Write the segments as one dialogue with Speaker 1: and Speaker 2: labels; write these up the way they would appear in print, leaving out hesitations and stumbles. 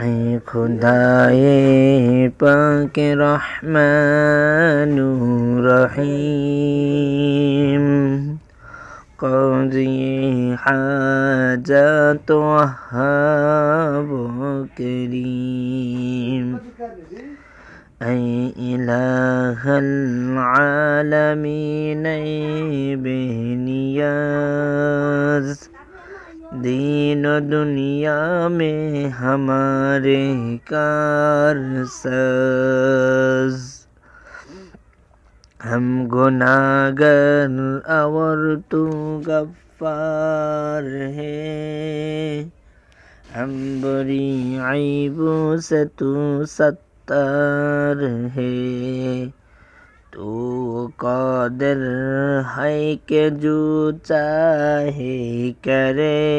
Speaker 1: اے خدائے پاک رحمان رحیم، قاضی حاجات وہاب کریم، اے الہ العالمین اے بے نیاز، دین و دنیا میں ہمارے کارساز، ہم گناہگار اور تو غفار ہے، ہم بری عیبوں سے تو ستار ہے، تو قادر ہے کہ جو چاہے کرے،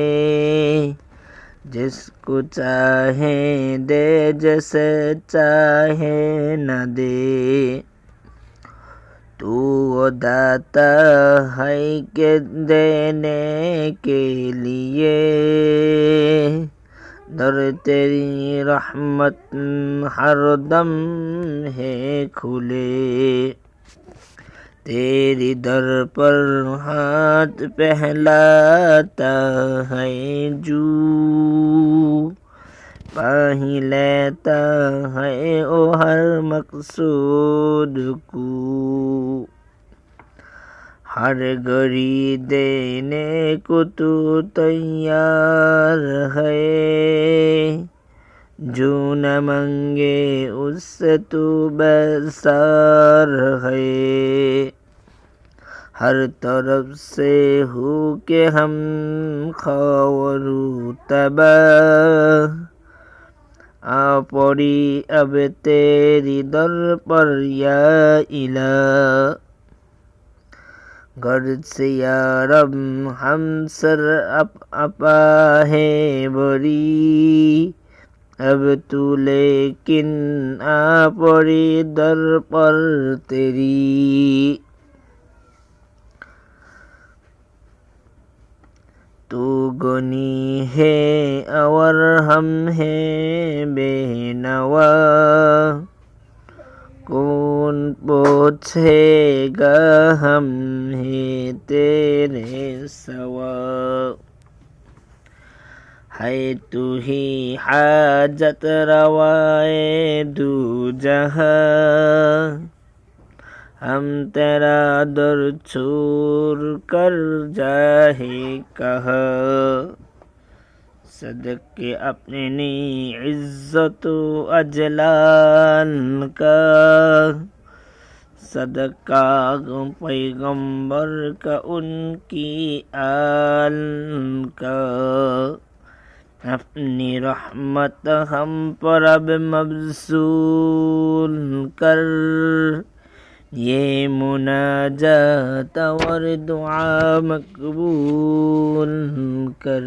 Speaker 1: جس کو چاہے دے جسے چاہے نہ دے، تو داتا ہے کہ دینے کے لیے، در تیری رحمت ہر دم ہے کھلے، تیری در پر ہاتھ پھیلاتا ہے جو، پا ہی لیتا ہے او ہر مقصود کو، ہر گھڑی دینے کو تو تیار ہے، جو نہ مانگے اس سے تو بیزار ہے، ہر طرف سے ہو کے ہم خاور و تباہ، آ پڑی اب تیری در پر یا الہ، گرچہ یا رب ہم سر اپا ہے بری، اب تو لیکن آ پڑی در پر تیری، تو غنی ہے اور ہم ہیں بے نوا، کون پوچھے گا ہم ہیں تیرے سوا، ہے تو ہی حاجت روائے دو جہاں، ہم تیرا در چھوڑ کر جائیں کہاں، صدقے اپنی عزت و اجلال کا، صدقہ پیغمبر کا ان کی آل کا، اپنی رحمت ہم پر اب مبذول کر، یہ مناجات اور دعا مقبول کر۔